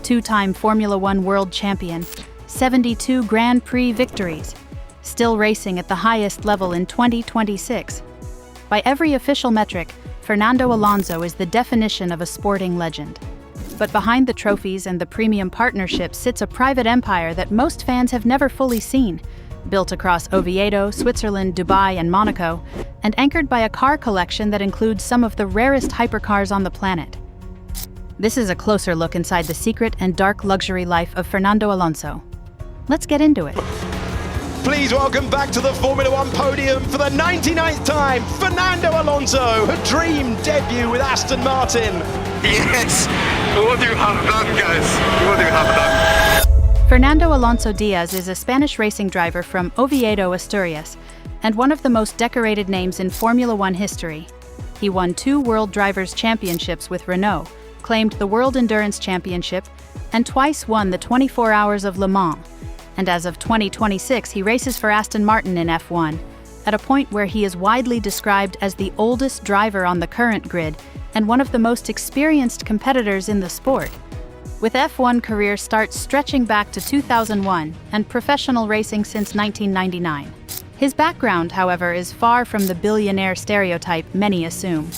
two-time Formula One world champion, 72 Grand Prix victories, still racing at the highest level in 2026. By every official metric, Fernando Alonso is the definition of a sporting legend. But behind the trophies and the premium partnerships sits a private empire that most fans have never fully seen, built across Oviedo, Switzerland, Dubai, and Monaco, and anchored by a car collection that includes some of the rarest hypercars on the planet. This is a closer look inside the secret and dark luxury life of Fernando Alonso. Let's get into it. Please welcome back to the Formula One podium for the 99th time, Fernando Alonso, a dream debut with Aston Martin. Yes, what you have done, guys, what you have done. Fernando Alonso Diaz is a Spanish racing driver from Oviedo, Asturias, and one of the most decorated names in Formula One history. He won 2 World Drivers' Championships with Renault, claimed the World Endurance Championship, and twice won the 24 Hours of Le Mans. And as of 2026, he races for Aston Martin in F1, at a point where he is widely described as the oldest driver on the current grid and one of the most experienced competitors in the sport. With F1 career starts stretching back to 2001 and professional racing since 1999. His background, however, is far from the billionaire stereotype many assume.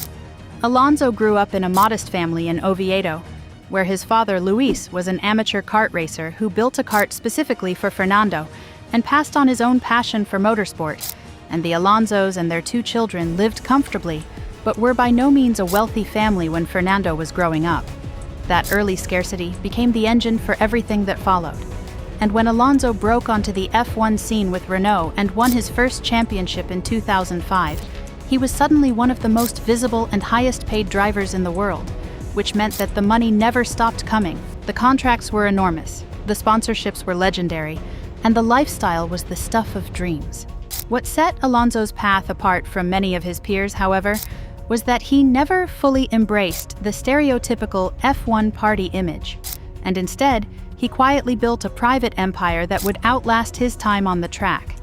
Alonso grew up in a modest family in Oviedo, where his father Luis was an amateur kart racer who built a kart specifically for Fernando and passed on his own passion for motorsport, and the Alonsos and their 2 children lived comfortably, but were by no means a wealthy family when Fernando was growing up. That early scarcity became the engine for everything that followed. And when Alonso broke onto the F1 scene with Renault and won his first championship in 2005, he was suddenly one of the most visible and highest-paid drivers in the world, which meant that the money never stopped coming. The contracts were enormous, the sponsorships were legendary, and the lifestyle was the stuff of dreams. What set Alonso's path apart from many of his peers, however, was that he never fully embraced the stereotypical F1 party image, and instead, he quietly built a private empire that would outlast his time on the track.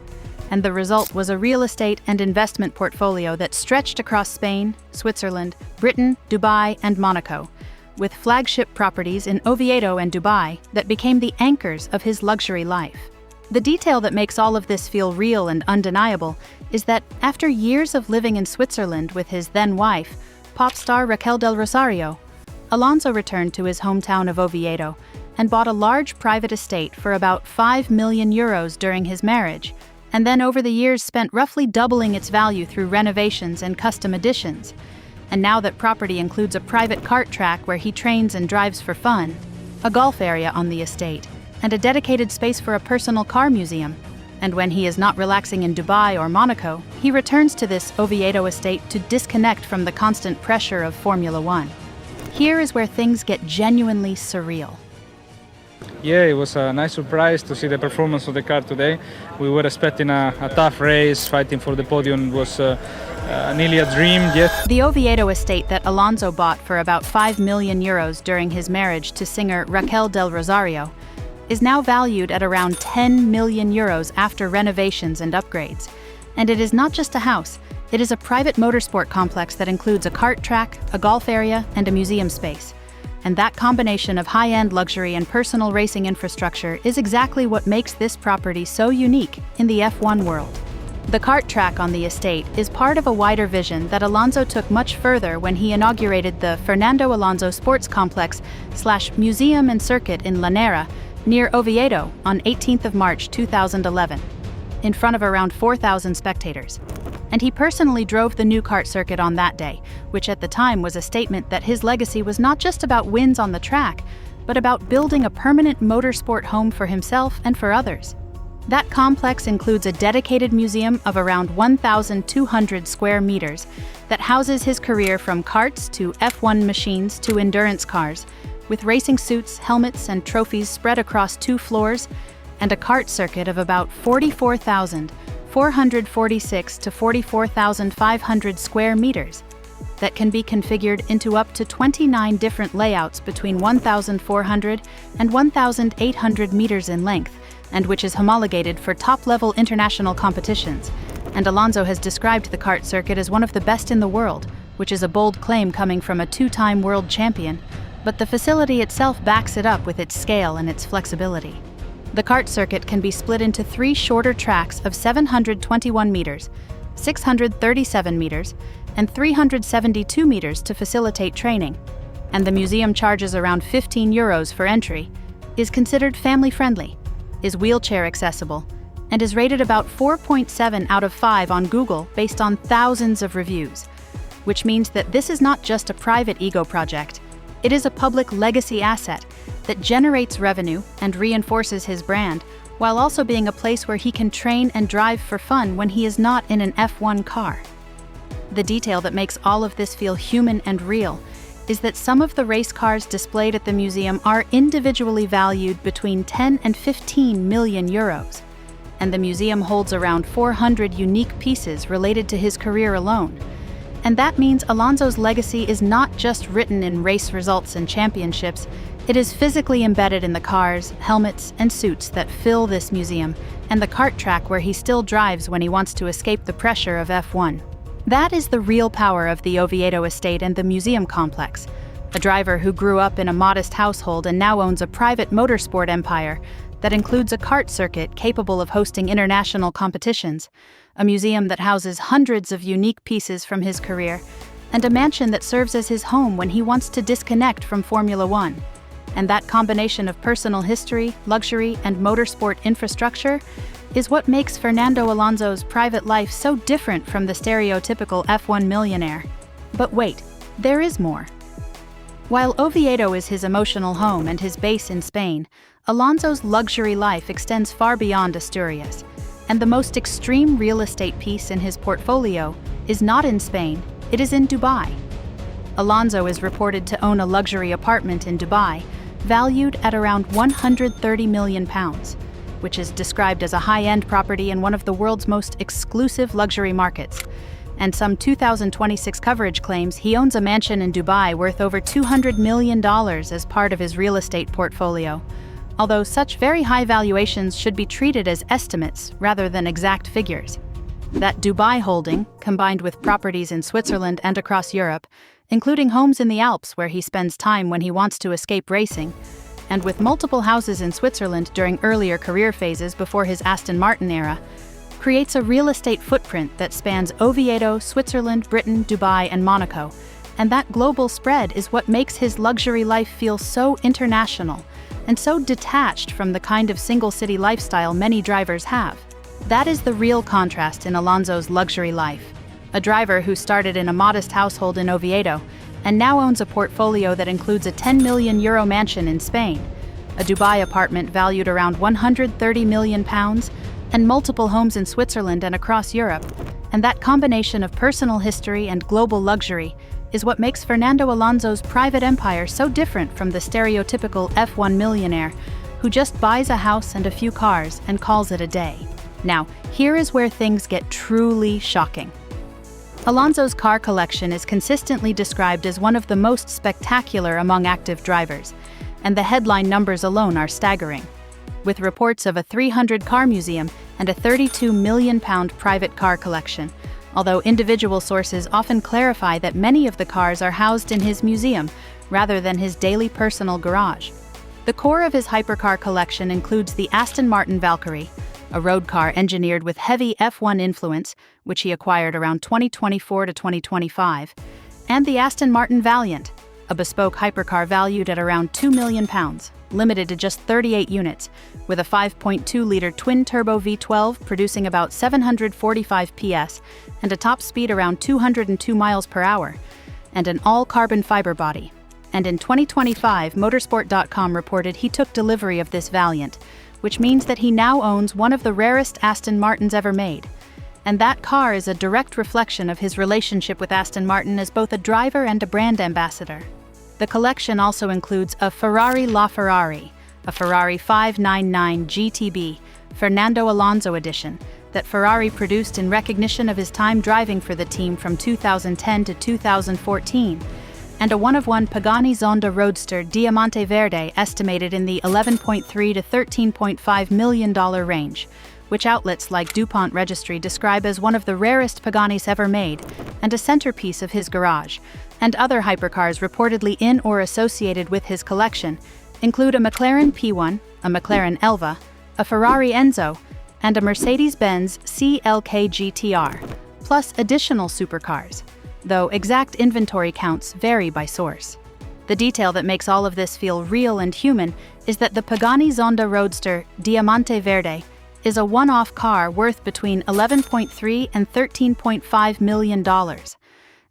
And the result was a real estate and investment portfolio that stretched across Spain, Switzerland, Britain, Dubai, and Monaco, with flagship properties in Oviedo and Dubai that became the anchors of his luxury life. The detail that makes all of this feel real and undeniable is that after years of living in Switzerland with his then-wife, pop star Raquel del Rosario, Alonso returned to his hometown of Oviedo and bought a large private estate for about 5 million euros during his marriage, and then over the years spent roughly doubling its value through renovations and custom additions. And now that property includes a private kart track where he trains and drives for fun, a golf area on the estate, and a dedicated space for a personal car museum. And when he is not relaxing in Dubai or Monaco, he returns to this Oviedo estate to disconnect from the constant pressure of Formula One. Here is where things get genuinely surreal. Yeah, it was a nice surprise to see the performance of the car today. We were expecting a tough race. Fighting for the podium was nearly a dream. Yes. The Oviedo estate that Alonso bought for about 5 million euros during his marriage to singer Raquel del Rosario is now valued at around 10 million euros after renovations and upgrades. And it is not just a house, it is a private motorsport complex that includes a kart track, a golf area, and a museum space. And that combination of high-end luxury and personal racing infrastructure is exactly what makes this property so unique in the F1 world. The kart track on the estate is part of a wider vision that Alonso took much further when he inaugurated the Fernando Alonso Sports Complex / Museum and Circuit in Lanera, near Oviedo, on 18th of March 2011, in front of around 4,000 spectators. And he personally drove the new kart circuit on that day, which at the time was a statement that his legacy was not just about wins on the track, but about building a permanent motorsport home for himself and for others. That complex includes a dedicated museum of around 1,200 square meters that houses his career from karts to F1 machines to endurance cars, with racing suits, helmets, and trophies spread across 2 floors, and a kart circuit of about 44,446 to 44,500 square meters that can be configured into up to 29 different layouts between 1,400 and 1,800 meters in length, and which is homologated for top-level international competitions. And Alonso has described the kart circuit as one of the best in the world, which is a bold claim coming from a 2-time world champion, but the facility itself backs it up with its scale and its flexibility. The kart circuit can be split into 3 shorter tracks of 721 meters, 637 meters, and 372 meters to facilitate training, and the museum charges around €15 for entry, is considered family-friendly, is wheelchair accessible, and is rated about 4.7 out of 5 on Google based on thousands of reviews, which means that this is not just a private ego project, it is a public legacy asset that generates revenue and reinforces his brand, while also being a place where he can train and drive for fun when he is not in an F1 car. The detail that makes all of this feel human and real is that some of the race cars displayed at the museum are individually valued between 10 and 15 million euros, and the museum holds around 400 unique pieces related to his career alone. And that means Alonso's legacy is not just written in race results and championships, it is physically embedded in the cars, helmets, and suits that fill this museum, and the kart track where he still drives when he wants to escape the pressure of F1. That is the real power of the Oviedo estate and the museum complex. A driver who grew up in a modest household and now owns a private motorsport empire that includes a kart circuit capable of hosting international competitions, a museum that houses hundreds of unique pieces from his career, and a mansion that serves as his home when he wants to disconnect from Formula One. And that combination of personal history, luxury, and motorsport infrastructure is what makes Fernando Alonso's private life so different from the stereotypical F1 millionaire. But wait, there is more. While Oviedo is his emotional home and his base in Spain, Alonso's luxury life extends far beyond Asturias, and the most extreme real estate piece in his portfolio is not in Spain, it is in Dubai. Alonso is reported to own a luxury apartment in Dubai, valued at around £130 million, which is described as a high-end property in one of the world's most exclusive luxury markets. And some 2026 coverage claims he owns a mansion in Dubai worth over $200 million as part of his real estate portfolio, although such very high valuations should be treated as estimates rather than exact figures. That Dubai holding, combined with properties in Switzerland and across Europe, including homes in the Alps where he spends time when he wants to escape racing, and with multiple houses in Switzerland during earlier career phases before his Aston Martin era, creates a real estate footprint that spans Oviedo, Switzerland, Britain, Dubai, and Monaco, and that global spread is what makes his luxury life feel so international and so detached from the kind of single-city lifestyle many drivers have. That is the real contrast in Alonso's luxury life. A driver who started in a modest household in Oviedo and now owns a portfolio that includes a €10 million mansion in Spain, a Dubai apartment valued around £130 million, and multiple homes in Switzerland and across Europe. And that combination of personal history and global luxury is what makes Fernando Alonso's private empire so different from the stereotypical F1 millionaire who just buys a house and a few cars and calls it a day. Now, here is where things get truly shocking. Alonso's car collection is consistently described as one of the most spectacular among active drivers, and the headline numbers alone are staggering. With reports of a 300-car museum and a £32 million private car collection, although individual sources often clarify that many of the cars are housed in his museum rather than his daily personal garage. The core of his hypercar collection includes the Aston Martin Valkyrie, a road car engineered with heavy F1 influence, which he acquired around 2024 to 2025, and the Aston Martin Valiant, a bespoke hypercar valued at around £2 million, limited to just 38 units, with a 5.2-liter twin-turbo V12 producing about 745 PS and a top speed around 202 miles per hour, and an all-carbon fiber body. And in 2025, Motorsport.com reported he took delivery of this Valiant, which means that he now owns one of the rarest Aston Martins ever made. And that car is a direct reflection of his relationship with Aston Martin as both a driver and a brand ambassador. The collection also includes a Ferrari LaFerrari, a Ferrari 599 GTB, Fernando Alonso edition, that Ferrari produced in recognition of his time driving for the team from 2010 to 2014, and a one-of-one Pagani Zonda Roadster Diamante Verde estimated in the $11.3 to $13.5 million range, which outlets like DuPont Registry describe as one of the rarest Paganis ever made and a centerpiece of his garage, And other hypercars reportedly in or associated with his collection include a McLaren P1, a McLaren Elva, a Ferrari Enzo, and a Mercedes-Benz CLK GTR, plus additional supercars, though exact inventory counts vary by source. The detail that makes all of this feel real and human is that the Pagani Zonda Roadster Diamante Verde is a one-off car worth between $11.3 and $13.5 million.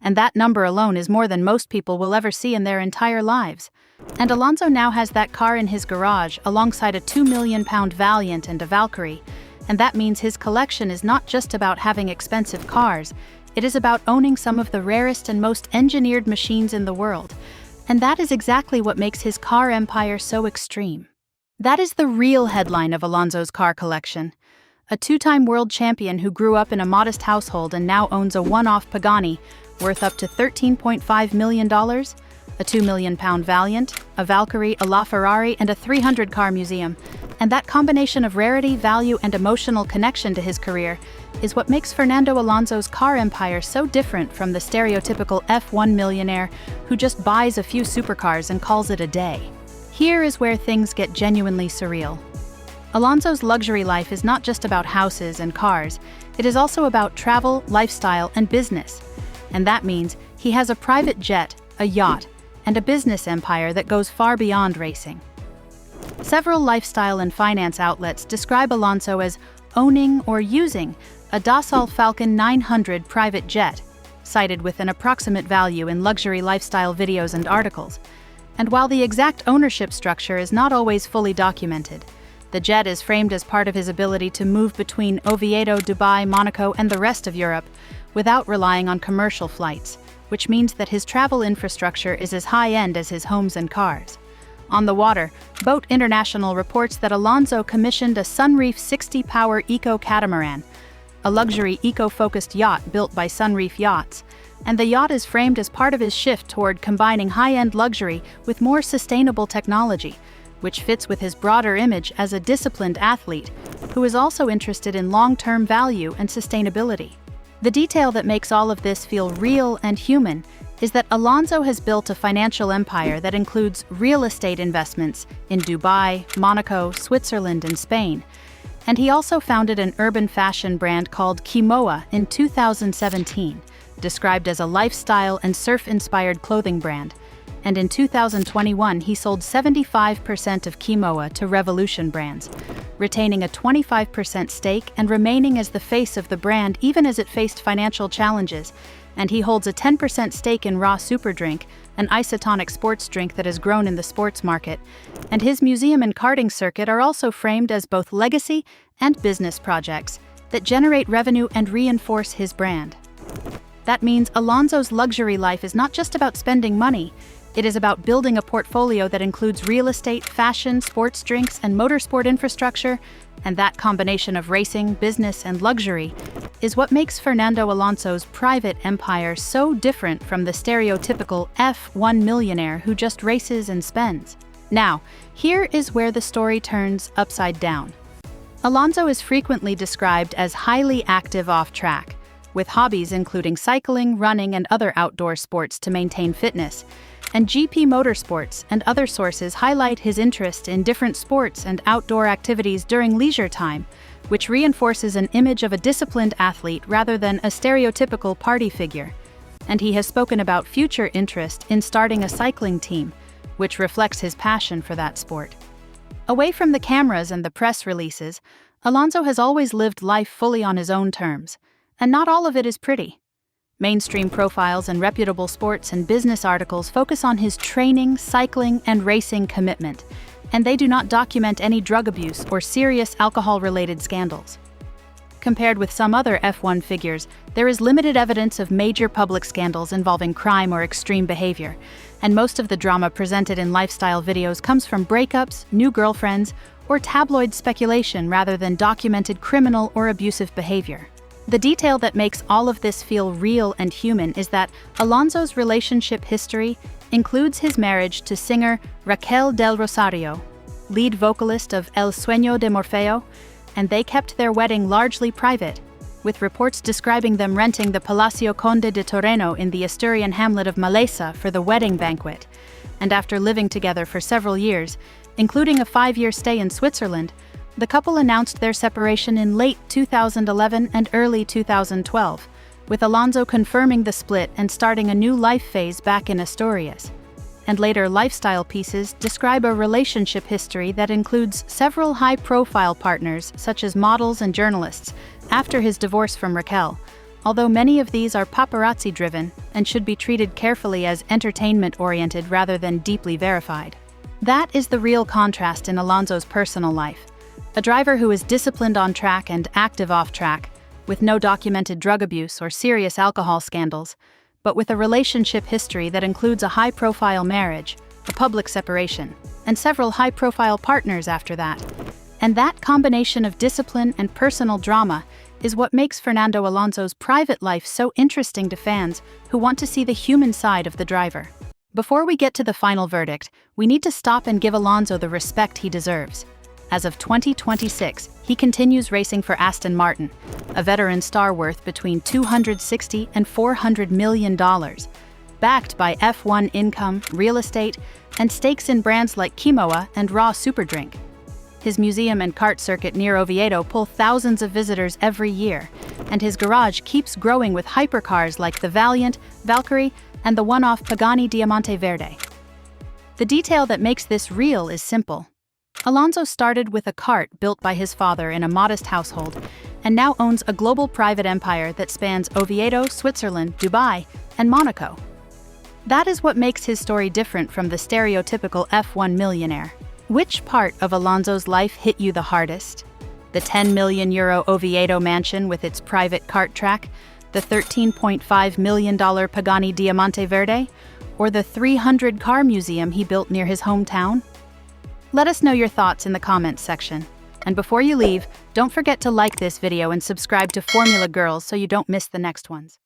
And that number alone is more than most people will ever see in their entire lives. And Alonso now has that car in his garage alongside a £2 million Valiant and a Valkyrie, and that means his collection is not just about having expensive cars, it is about owning some of the rarest and most engineered machines in the world. And that is exactly what makes his car empire so extreme. That is the real headline of Alonso's car collection. A two-time world champion who grew up in a modest household and now owns a one-off Pagani worth up to $13.5 million, a £2 million Valiant, a Valkyrie, a LaFerrari, and a 300-car museum. And that combination of rarity, value, and emotional connection to his career is what makes Fernando Alonso's car empire so different from the stereotypical F1 millionaire who just buys a few supercars and calls it a day. Here is where things get genuinely surreal. Alonso's luxury life is not just about houses and cars, it is also about travel, lifestyle, and business. And that means he has a private jet, a yacht, and a business empire that goes far beyond racing. Several lifestyle and finance outlets describe Alonso as owning or using a Dassault Falcon 900 private jet, cited with an approximate value in luxury lifestyle videos and articles. And while the exact ownership structure is not always fully documented, the jet is framed as part of his ability to move between Oviedo, Dubai, Monaco, and the rest of Europe without relying on commercial flights, which means that his travel infrastructure is as high-end as his homes and cars. On the water, Boat International reports that Alonso commissioned a Sunreef 60-power eco-catamaran, a luxury eco-focused yacht built by Sunreef Yachts, and the yacht is framed as part of his shift toward combining high-end luxury with more sustainable technology, which fits with his broader image as a disciplined athlete who is also interested in long-term value and sustainability. The detail that makes all of this feel real and human is that Alonso has built a financial empire that includes real estate investments in Dubai, Monaco, Switzerland, and Spain. And he also founded an urban fashion brand called Kimoa in 2017, described as a lifestyle and surf-inspired clothing brand. And in 2021, he sold 75% of Kimoa to Revolution Brands, retaining a 25% stake and remaining as the face of the brand even as it faced financial challenges. And he holds a 10% stake in Raw Super Drink, an isotonic sports drink that has grown in the sports market. And his museum and karting circuit are also framed as both legacy and business projects that generate revenue and reinforce his brand. That means Alonso's luxury life is not just about spending money, it is about building a portfolio that includes real estate, fashion, sports drinks, and motorsport infrastructure, and that combination of racing, business, and luxury is what makes Fernando Alonso's private empire so different from the stereotypical F1 millionaire who just races and spends. Now, here is where the story turns upside down. Alonso is frequently described as highly active off-track, with hobbies including cycling, running, and other outdoor sports to maintain fitness. And GP Motorsports and other sources highlight his interest in different sports and outdoor activities during leisure time, which reinforces an image of a disciplined athlete rather than a stereotypical party figure. And he has spoken about future interest in starting a cycling team, which reflects his passion for that sport. Away from the cameras and the press releases, Alonso has always lived life fully on his own terms, and not all of it is pretty. Mainstream profiles and reputable sports and business articles focus on his training, cycling, and racing commitment, and they do not document any drug abuse or serious alcohol-related scandals. Compared with some other F1 figures, there is limited evidence of major public scandals involving crime or extreme behavior, and most of the drama presented in lifestyle videos comes from breakups, new girlfriends, or tabloid speculation rather than documented criminal or abusive behavior. The detail that makes all of this feel real and human is that Alonso's relationship history includes his marriage to singer Raquel del Rosario, lead vocalist of El Sueño de Morfeo, and they kept their wedding largely private, with reports describing them renting the Palacio Conde de Torreno in the Asturian hamlet of Malesa for the wedding banquet. And after living together for several years, including a 5-year stay in Switzerland, the couple announced their separation in late 2011 and early 2012, with Alonso confirming the split and starting a new life phase back in Asturias. And later lifestyle pieces describe a relationship history that includes several high-profile partners, such as models and journalists, after his divorce from Raquel, although many of these are paparazzi-driven and should be treated carefully as entertainment-oriented rather than deeply verified. That is the real contrast in Alonso's personal life. A driver who is disciplined on track and active off track, with no documented drug abuse or serious alcohol scandals, but with a relationship history that includes a high-profile marriage, a public separation, and several high-profile partners after that. And that combination of discipline and personal drama is what makes Fernando Alonso's private life so interesting to fans who want to see the human side of the driver. Before we get to the final verdict, we need to stop and give Alonso the respect he deserves. As of 2026, he continues racing for Aston Martin, a veteran star worth between $260 and $400 million, backed by F1 income, real estate, and stakes in brands like Quimoa and Raw Superdrink. His museum and kart circuit near Oviedo pull thousands of visitors every year, and his garage keeps growing with hypercars like the Valiant, Valkyrie, and the one-off Pagani Diamante Verde. The detail that makes this real is simple. Alonso started with a kart built by his father in a modest household, and now owns a global private empire that spans Oviedo, Switzerland, Dubai, and Monaco. That is what makes his story different from the stereotypical F1 millionaire. Which part of Alonso's life hit you the hardest? The €10 million Oviedo mansion with its private kart track, the $13.5 million Pagani Diamante Verde, or the 300-car museum he built near his hometown? Let us know your thoughts in the comments section. And before you leave, don't forget to like this video and subscribe to Formula Girls so you don't miss the next ones.